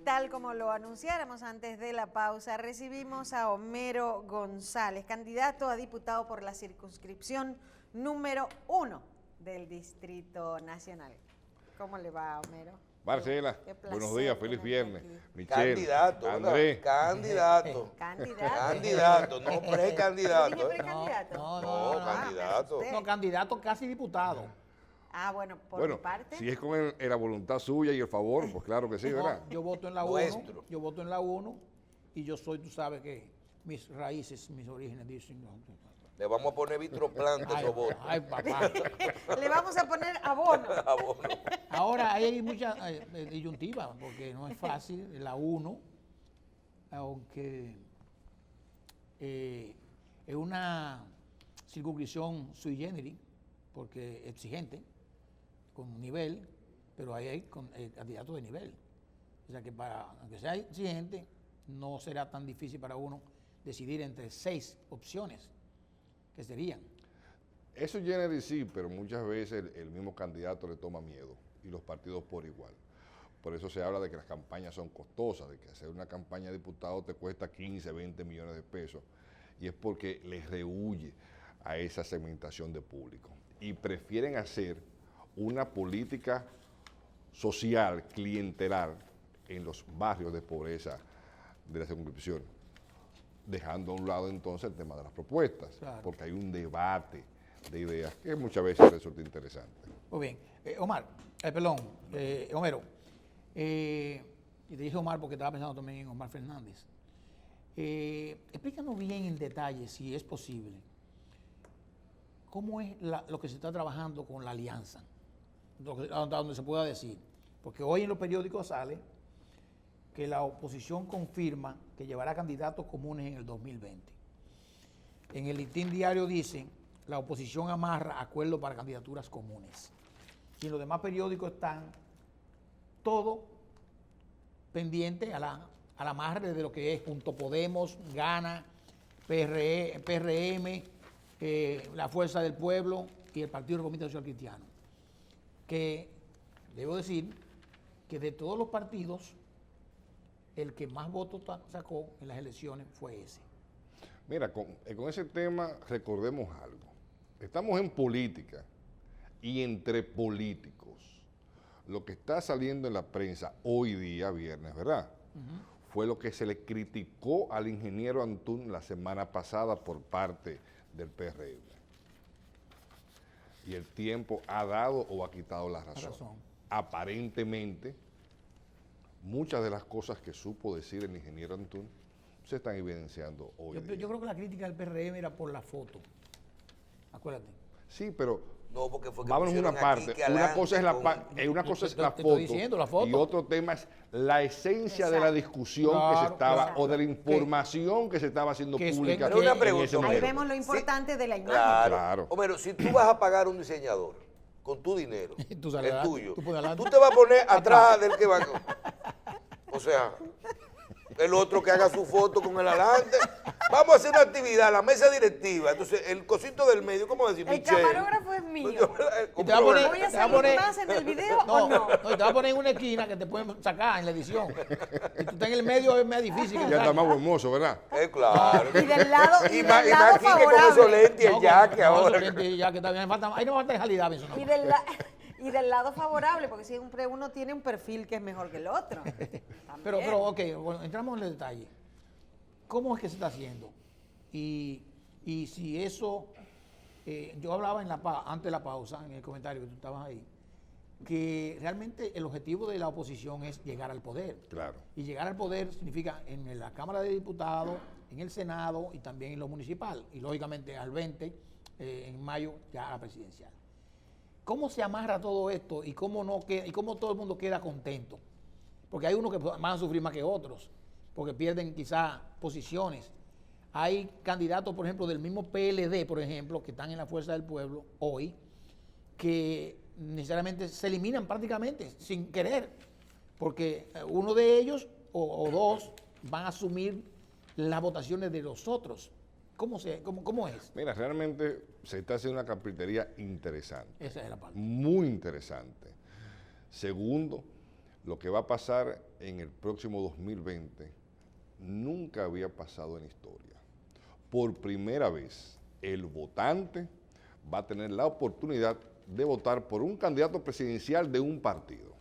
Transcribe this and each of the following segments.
tal como lo anunciáramos antes de la pausa, recibimos a Homero González, candidato a diputado por la circunscripción número 1 del Distrito Nacional. ¿Cómo le va, Homero? Marcela, buenos días, feliz viernes. Michelle, Candidato, Andrés. candidato. Candidato, no precandidato. ¿Dije precandidato? No, candidato. No, candidato casi diputado. Ah, bueno, por mi parte. Si es con la voluntad suya y el favor, pues claro que sí, ¿verdad? Yo voto en la 1, Nuestro. yo voto en la 1 y yo soy, tú sabes que mis raíces, mis orígenes dicen. Le vamos a poner vitroplante a esos votos. Ay, papá. Le vamos a poner abono. Ahora hay muchas disyuntivas, porque no es fácil, la 1, aunque es una circunscripción sui generis, porque exigente, con nivel, pero ahí hay candidatos de nivel. O sea que aunque sea exigente, no será tan difícil para uno decidir entre 6 opciones que serían. Eso generis sí, pero muchas veces el mismo candidato le toma miedo y los partidos por igual. Por eso se habla de que las campañas son costosas, de que hacer una campaña de diputado te cuesta 15, 20 millones de pesos. Y es porque les rehuye a esa segmentación de público. Y prefieren hacer una política social, clientelar, en los barrios de pobreza de la circunscripción, dejando a un lado entonces el tema de las propuestas, claro, porque hay un debate de ideas que muchas veces resulta interesante. Muy bien. Homero, y te dije Omar porque estaba pensando también en Omar Fernández. Explícanos bien en detalle, si es posible, cómo es lo que se está trabajando con la alianza, donde se pueda decir, porque hoy en los periódicos sale que la oposición confirma que llevará candidatos comunes en el 2020. En el Listín Diario dicen, la oposición amarra acuerdo para candidaturas comunes. Y en los demás periódicos están todo pendiente al amarre de lo que es Junto Podemos, Gana, PRM, la Fuerza del Pueblo y el Partido Reformista Social Cristiano. Que debo decir que de todos los partidos, el que más votos sacó en las elecciones fue ese. Mira, con ese tema recordemos algo. Estamos en política y entre políticos. Lo que está saliendo en la prensa hoy día, viernes, ¿verdad? Fue lo que se le criticó al ingeniero Antún la semana pasada por parte del PRM. Y el tiempo ha dado o ha quitado la razón. Aparentemente, muchas de las cosas que supo decir el ingeniero Antún se están evidenciando hoy. Yo creo que la crítica del PRM era por la foto. Acuérdate. Sí, pero no, porque fue que vámonos una parte. Una cosa es la foto, diciendo, la foto y otro tema es la esencia de la discusión que se estaba, o de la información que se estaba haciendo pública. Pero una pregunta, ahí vemos lo importante de la imagen. Claro. Homero, si tú vas a pagar un diseñador con tu dinero, el tuyo, tú te vas a poner atrás del que va. O sea, el otro que haga su foto con el adelante. Vamos a hacer una actividad, la mesa directiva. Entonces, el cosito del medio, ¿cómo decir? El camarógrafo es mío. ¿Voy a salir más en el video o no? No, te va a poner en una esquina que te pueden sacar en la edición. Si tú estás en el medio es más difícil. Ya está más hermoso, ¿verdad? Claro. Y del lado, y más aquí que con esos lentes y ya que ahora. Ahí no va a estar realidad. Y del lado favorable, porque siempre uno tiene un perfil que es mejor que el otro. Pero ok, bueno, entramos en el detalle. ¿Cómo es que se está haciendo? Y si eso, yo hablaba antes de la pausa, en el comentario que tú estabas ahí, que realmente el objetivo de la oposición es llegar al poder. Claro. Y llegar al poder significa en la Cámara de Diputados, en el Senado y también en lo municipal. Y lógicamente al 20, en mayo, ya a la presidencial. ¿Cómo se amarra todo esto y cómo todo el mundo queda contento? Porque hay unos que van a sufrir más que otros, porque pierden quizás posiciones. Hay candidatos, por ejemplo, del mismo PLD, por ejemplo, que están en la Fuerza del Pueblo hoy, que necesariamente se eliminan prácticamente sin querer, porque uno de ellos o dos van a asumir las votaciones de los otros. ¿Cómo es? Mira, realmente se está haciendo una carpintería interesante. Esa es la parte. Muy interesante. Segundo, Lo que va a pasar en el próximo 2020 nunca había pasado en la historia. Por primera vez, el votante va a tener la oportunidad de votar por un candidato presidencial de un partido,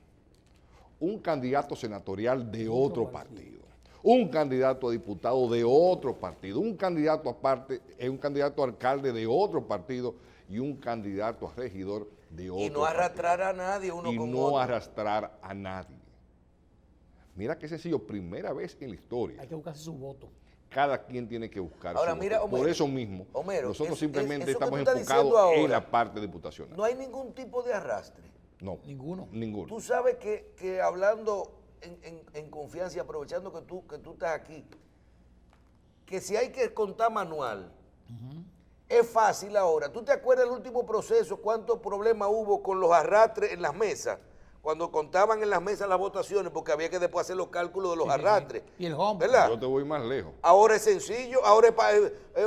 un candidato senatorial de otro partido, un candidato a diputado de otro partido, un candidato aparte, un candidato a alcalde de otro partido y un candidato a regidor de otro partido. Y no arrastrar a nadie uno con otro. Y no arrastrar a nadie. Mira qué sencillo, primera vez en la historia. Hay que buscarse su voto. Cada quien tiene que buscar Ahora, su mira, voto. Homero, Por eso mismo, Homero, nosotros simplemente eso que estamos tú estás enfocados diciendo ahora, en la parte diputacional. No hay ningún tipo de arrastre. No. Ninguno. Ninguno. Tú sabes que hablando en confianza y aprovechando que tú estás aquí, que si hay que contar manual, es fácil ahora. ¿Tú te acuerdas del último proceso cuántos problemas hubo con los arrastres en las mesas? Cuando contaban en las mesas las votaciones, porque había que después hacer los cálculos de los arrastres. Y el home. ¿Verdad? Yo te voy más lejos. Ahora es sencillo, ahora es para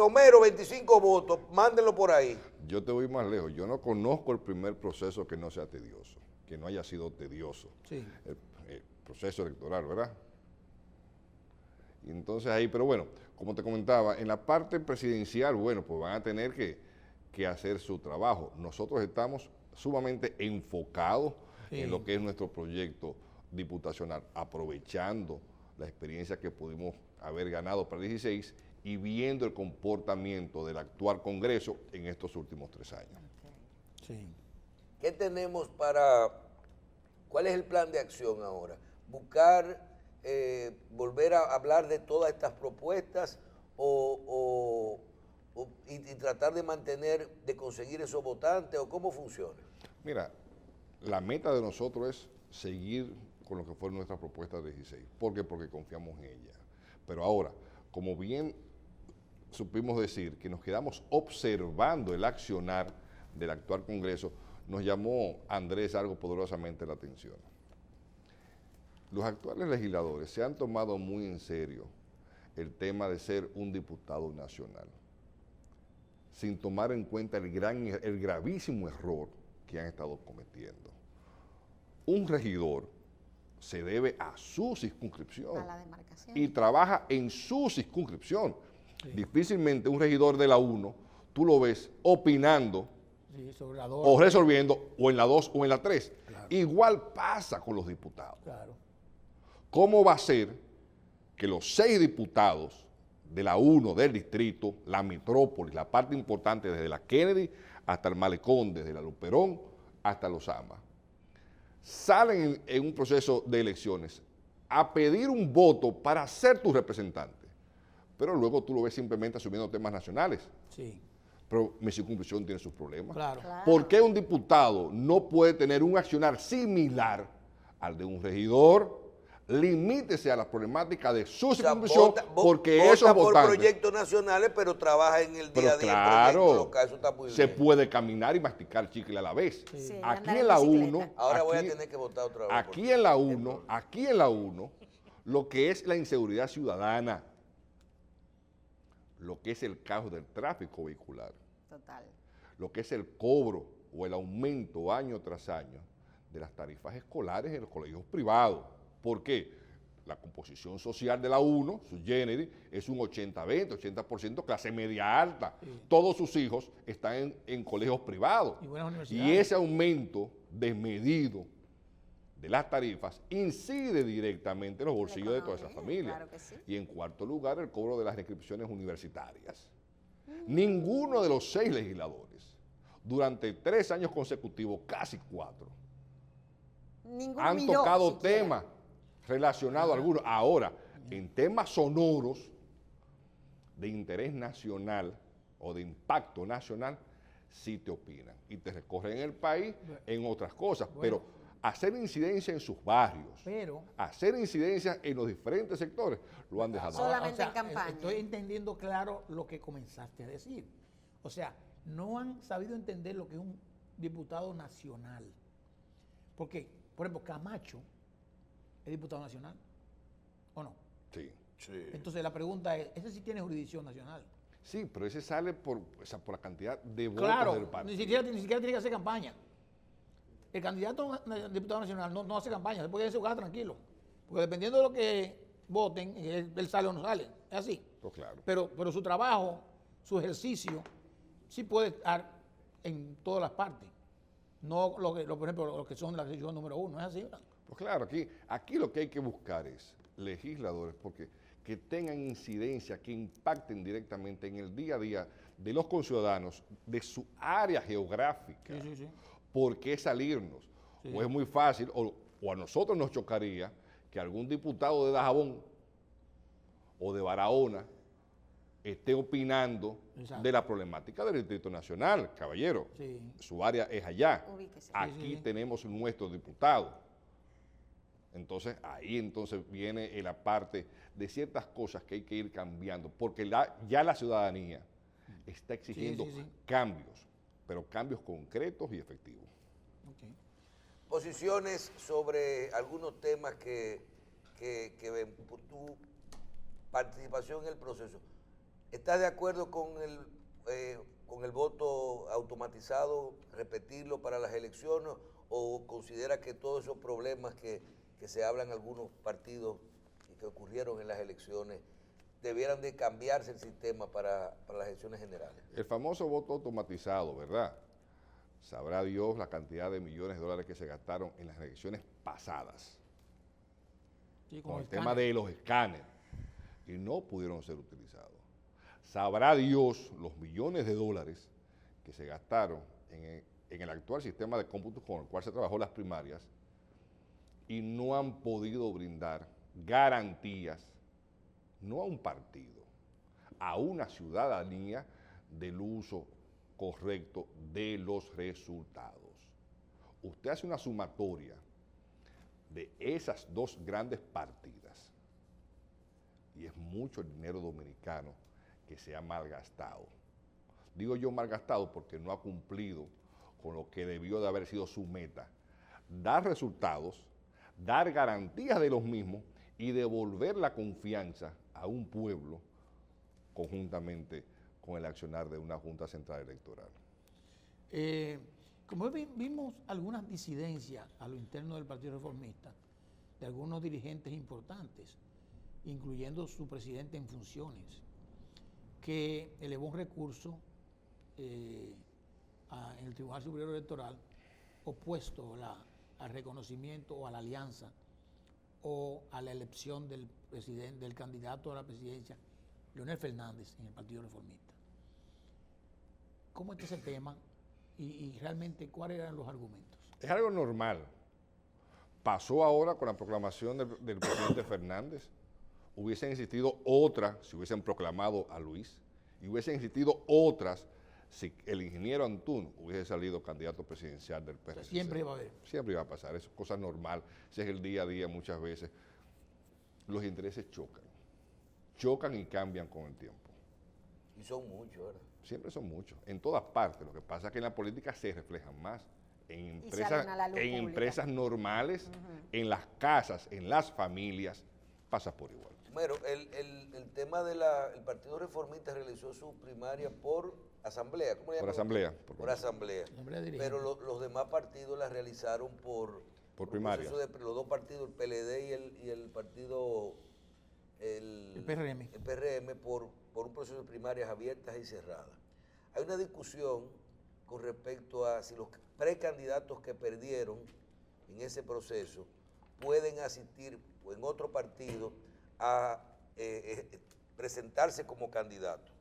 Homero, 25 votos, mándenlo por ahí. Yo te voy más lejos. Yo no conozco el primer proceso que no sea tedioso, que no haya sido tedioso. Sí. El proceso electoral, ¿verdad? Y entonces ahí, pero bueno, como te comentaba, en la parte presidencial, bueno, pues van a tener que hacer su trabajo. Nosotros estamos sumamente enfocados en lo que es nuestro proyecto diputacional, aprovechando la experiencia que pudimos haber ganado para el 16 y viendo el comportamiento del actual Congreso en estos últimos 3 años. Sí. ¿Qué tenemos cuál es el plan de acción ahora? ¿Buscar, volver a hablar de todas estas propuestas y tratar de mantener, de conseguir esos votantes o cómo funciona? Mira, la meta de nosotros es seguir con lo que fue nuestra propuesta de 16. ¿Por qué? Porque confiamos en ella. Pero ahora, como bien supimos decir, que nos quedamos observando el accionar del actual Congreso, nos llamó Andrés algo poderosamente la atención. Los actuales legisladores se han tomado muy en serio el tema de ser un diputado nacional, sin tomar en cuenta el gravísimo error que han estado cometiendo. Un regidor se debe a su circunscripción A la demarcación. y trabaja en su circunscripción. Sí. Difícilmente un regidor de la 1, tú lo ves opinando sobre la 2, o resolviendo o en la 2 o en la 3. Claro. Igual pasa con los diputados. Claro. ¿Cómo va a ser que los 6 diputados de la 1 del distrito, la metrópolis, la parte importante desde la Kennedy hasta el Malecón, desde la Luperón hasta Los Amas, salen en un proceso de elecciones a pedir un voto para ser tu representante, pero luego tú lo ves simplemente asumiendo temas nacionales? Sí. Pero mi circunscripción tiene sus problemas. Claro. ¿Por qué un diputado no puede tener un accionar similar al de un regidor? Limítese a la problemática de su circunscripción, porque esos votantes por proyectos nacionales, pero trabaja en el día a día. Claro, local, eso está muy se bien. puede caminar y masticar chicle a la vez. Sí, Aquí andar en la bicicleta. 1, Ahora voy a tener que votar otra vez. aquí en la 1, lo que es la inseguridad ciudadana, lo que es el caos del tráfico vehicular, Total. lo que es el cobro o el aumento año tras año de las tarifas escolares en los colegios privados. ¿Por qué? La composición social de la 1, su generis, es un 80-20, 80% clase media alta. Sí. Todos sus hijos están en colegios privados. Y ese aumento desmedido de las tarifas incide directamente en los bolsillos de todas esas familias. Claro que sí. Y en cuarto lugar, el cobro de las inscripciones universitarias. Ninguno de los 6 legisladores, durante 3 años consecutivos, casi 4, han tocado temas relacionados a algunos. Ahora, en temas sonoros de interés nacional o de impacto nacional, sí te opinan y te recorren el país en otras cosas, pero hacer incidencia en sus barrios, hacer incidencia en los diferentes sectores, lo han dejado. Solamente en campaña. Estoy entendiendo claro lo que comenzaste a decir. O sea, no han sabido entender lo que es un diputado nacional. Porque, por ejemplo, Camacho es diputado nacional, ¿o no? Sí. Entonces la pregunta es, ¿ese sí tiene jurisdicción nacional? Sí, pero ese sale por la cantidad de votos del partido. Ni siquiera tiene que hacer campaña. el candidato a diputado nacional no hace campaña, se puede ir a su casa tranquilo. Porque dependiendo de lo que voten, él sale o no sale. Es así. Pues claro. Pero su trabajo, su ejercicio, sí puede estar en todas las partes. No por ejemplo, lo que son la sección número 1, ¿es así? ¿Verdad? Pues claro, aquí lo que hay que buscar es legisladores que tengan incidencia, que impacten directamente en el día a día de los conciudadanos, de su área geográfica. Sí. ¿Por qué salirnos? Sí. O es muy fácil, o a nosotros nos chocaría que algún diputado de Dajabón o de Barahona esté opinando de la problemática del Distrito Nacional, caballero. Sí. Su área es allá. Ubíquese. Aquí tenemos nuestro diputado. Entonces, ahí viene la parte de ciertas cosas que hay que ir cambiando, porque ya la ciudadanía está exigiendo cambios, pero cambios concretos y efectivos. Okay. Posiciones sobre algunos temas que ven por tu participación en el proceso. ¿Estás de acuerdo con el voto automatizado, repetirlo para las elecciones, o considera que todos esos problemas que se hablan en algunos partidos y que ocurrieron en las elecciones debieran de cambiarse el sistema para las elecciones generales? El famoso voto automatizado, ¿verdad? Sabrá Dios la cantidad de millones de dólares que se gastaron en las elecciones pasadas. Sí, con el tema de los escáneres, y no pudieron ser utilizados. Sabrá Dios los millones de dólares que se gastaron en el actual sistema de cómputo con el cual se trabajó las primarias y no han podido brindar garantías, no a un partido, a una ciudadanía del uso correcto de los resultados. Usted hace una sumatoria de esas dos grandes partidas y es mucho el dinero dominicano que se ha malgastado. Digo yo malgastado porque no ha cumplido con lo que debió de haber sido su meta: dar resultados, dar garantías de los mismos y devolver la confianza a un pueblo conjuntamente con el accionar de una Junta Central Electoral. Como vimos algunas disidencias a lo interno del Partido Reformista, de algunos dirigentes importantes, incluyendo su presidente en funciones, que elevó un recurso en el Tribunal Superior Electoral opuesto al reconocimiento o a la alianza o a la elección del candidato a la presidencia, Leonel Fernández, en el Partido Reformista. ¿Cómo está ese tema y realmente cuáles eran los argumentos? Es algo normal. Pasó ahora con la proclamación del presidente Fernández. Hubiesen existido otras si hubiesen proclamado a Luis, y hubiesen existido otras si el ingeniero Antún hubiese salido candidato presidencial del PRC. Siempre iba a haber. Siempre iba a pasar, eso es cosa normal, ese es el día a día muchas veces. Los intereses chocan y cambian con el tiempo. Y son muchos, ¿verdad? Siempre son muchos, en todas partes. Lo que pasa es que en la política se reflejan más. En empresas normales, en las casas, en las familias, pasa por igual. Bueno, el tema del Partido Reformista realizó su primaria por asamblea. ¿Cómo le llaman? Por asamblea. Por asamblea. Pero los demás partidos la realizaron por primaria. Los dos partidos, el PLD y el partido... El PRM. El PRM por un proceso de primarias abiertas y cerradas. Hay una discusión con respecto a si los precandidatos que perdieron en ese proceso pueden asistir en otro partido a presentarse como candidato.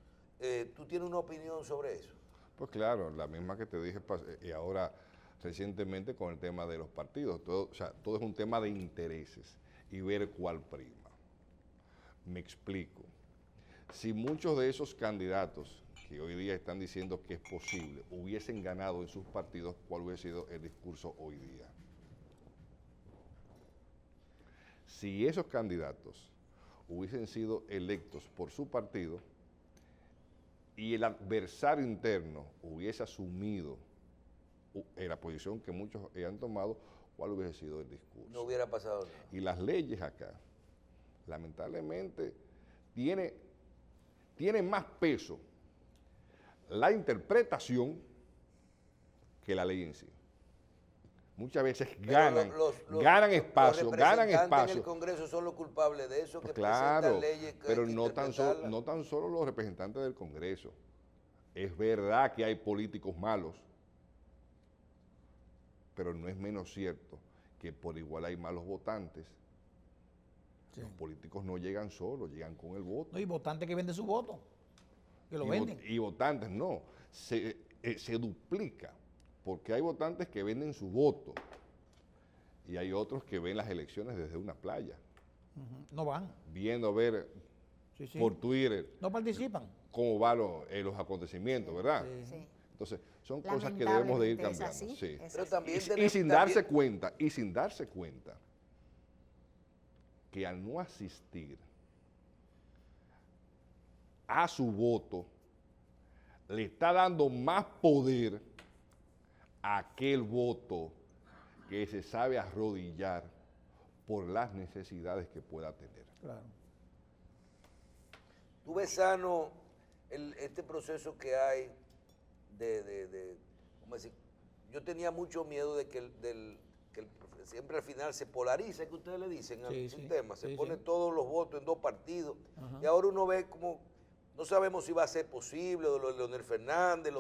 ¿Tú tienes una opinión sobre eso? Pues claro, la misma que te dije ahora recientemente con el tema de los partidos. Todo es un tema de intereses y ver cuál prima. Me explico. Si muchos de esos candidatos que hoy día están diciendo que es posible hubiesen ganado en sus partidos, ¿cuál hubiese sido el discurso hoy día? Si esos candidatos hubiesen sido electos por su partido y el adversario interno hubiese asumido la posición que muchos han tomado, ¿cuál hubiese sido el discurso? No hubiera pasado nada. Y las leyes acá, lamentablemente, tiene más peso la interpretación que la ley en sí. muchas veces Pero ganan espacio. Los representantes en el Congreso son los culpables de eso, pues que claro, presentan leyes que pero hay que no tan interpretarlas. solo los representantes del Congreso. Es verdad que hay políticos malos, pero no es menos cierto que por igual hay malos votantes. Sí. Los políticos no llegan solos, llegan con el voto. No, y votantes que venden su voto, que lo venden. Y votantes no, se duplica, porque hay votantes que venden su voto y hay otros que ven las elecciones desde una playa. No van. Viendo a ver por Twitter. No participan. Cómo van los acontecimientos, ¿verdad? Sí. Entonces, son cosas que debemos de ir cambiando. Es así, Sí. es Pero así. también Y sin darse cuenta que al no asistir a su voto, le está dando más poder a aquel voto que se sabe arrodillar por las necesidades que pueda tener. Claro. ¿Tú ves sano este proceso que hay ¿cómo decir? Yo tenía mucho miedo de que siempre al final se polariza, que ustedes le dicen un tema, se pone todos los votos en dos partidos. Ajá. Y ahora uno ve como, no sabemos si va a ser posible, lo de Leonel Fernández,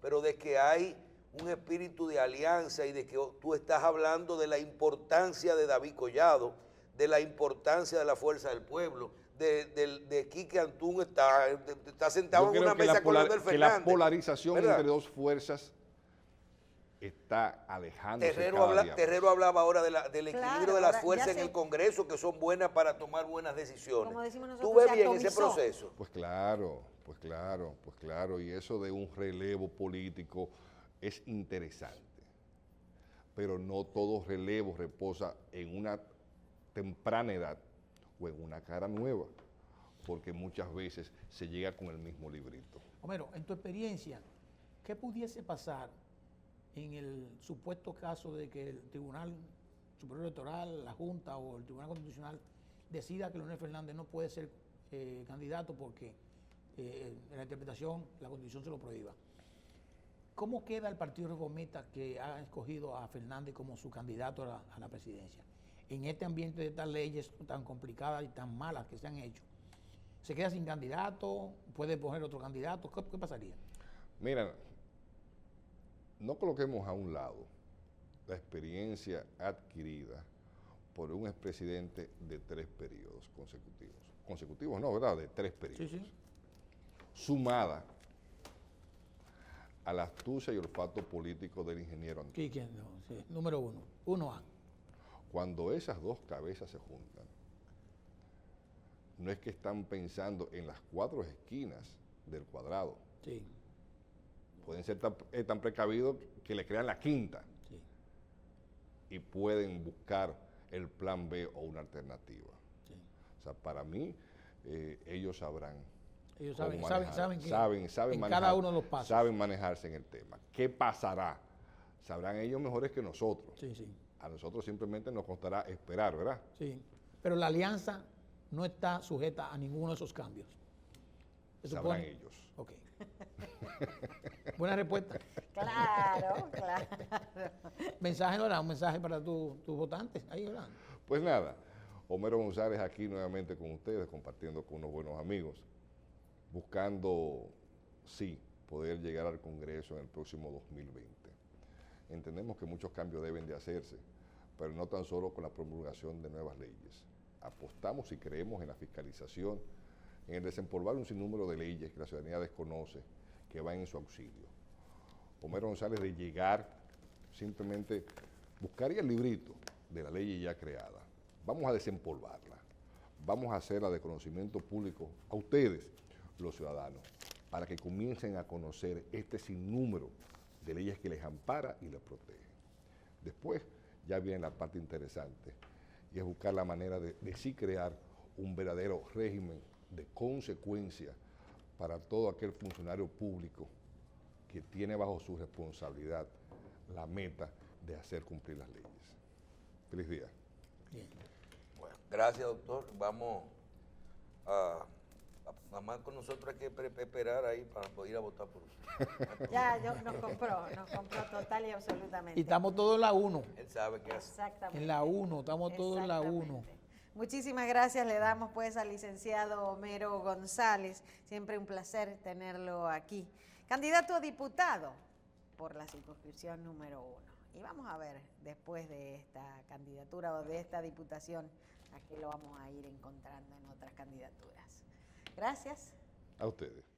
pero de que hay un espíritu de alianza y de que tú estás hablando de la importancia de David Collado, de la importancia de la Fuerza del Pueblo, de Quique Antún está sentado en una mesa con Leonel Fernández. Que la polarización entre dos fuerzas está alejándose Terrero hablaba ahora del equilibrio de las fuerzas en el Congreso, que son buenas para tomar buenas decisiones. Como decimos nosotros, ¿Tú ves bien ese proceso? Pues claro. Y eso de un relevo político es interesante. Pero no todo relevo reposa en una temprana edad o en una cara nueva, porque muchas veces se llega con el mismo librito. Homero, en tu experiencia, ¿qué pudiese pasar en el supuesto caso de que el Tribunal Superior Electoral, la Junta o el Tribunal Constitucional decida que Leonel Fernández no puede ser candidato porque en la interpretación la Constitución se lo prohíba? ¿Cómo queda el Partido Reformista que ha escogido a Fernández como su candidato a la presidencia? En este ambiente de estas leyes tan complicadas y tan malas que se han hecho, ¿se queda sin candidato? ¿Puede poner otro candidato? ¿Qué pasaría? Mira, no coloquemos a un lado la experiencia adquirida por un expresidente de 3 periodos consecutivos. Consecutivos no, ¿verdad? De 3 periodos. Sí. Sumada a la astucia y olfato político del ingeniero Antún. Sí, número 1, 1A. Cuando esas dos cabezas se juntan, no es que están pensando en las 4 esquinas del cuadrado. Sí. Pueden ser tan precavidos que le crean la quinta. Sí. Y pueden buscar el plan B o una alternativa. Sí. O sea, para mí, ellos sabrán. Ellos saben manejar, cada uno de los pasos. Saben manejarse en el tema. ¿Qué pasará? Sabrán ellos mejores que nosotros. Sí. A nosotros simplemente nos costará esperar, ¿verdad? Sí, pero la alianza no está sujeta a ninguno de esos cambios. Sabrán ellos. Ok. Buena respuesta. Claro. Mensaje, Nora, un mensaje para tus votantes. Ahí, ¿verdad? Pues nada, Homero González aquí nuevamente con ustedes, compartiendo con unos buenos amigos, buscando, sí, poder llegar al Congreso en el próximo 2020. Entendemos que muchos cambios deben de hacerse, pero no tan solo con la promulgación de nuevas leyes. Apostamos y creemos en la fiscalización, en el desempolvar un sinnúmero de leyes que la ciudadanía desconoce, que van en su auxilio. Homero González, de llegar, simplemente buscaría el librito de la ley ya creada. Vamos a desempolvarla, vamos a hacerla de conocimiento público a ustedes, los ciudadanos, para que comiencen a conocer este sinnúmero de leyes que les ampara y les protege. Después ya viene la parte interesante, y es buscar la manera de sí crear un verdadero régimen de consecuencia para todo aquel funcionario público que tiene bajo su responsabilidad la meta de hacer cumplir las leyes. Feliz día. Bien. Bueno, gracias, doctor. Vamos a Nada más con nosotros hay que esperar ahí para ir a votar por usted. Ya, nos compró total y absolutamente. Y estamos todos en la 1. Él sabe qué hace. Exactamente. En la 1, estamos todos en la 1. Muchísimas gracias le damos pues al licenciado Homero González. Siempre un placer tenerlo aquí. Candidato a diputado por la circunscripción número 1. Y vamos a ver después de esta candidatura o de esta diputación a qué lo vamos a ir encontrando en otras candidaturas. Gracias. A ustedes.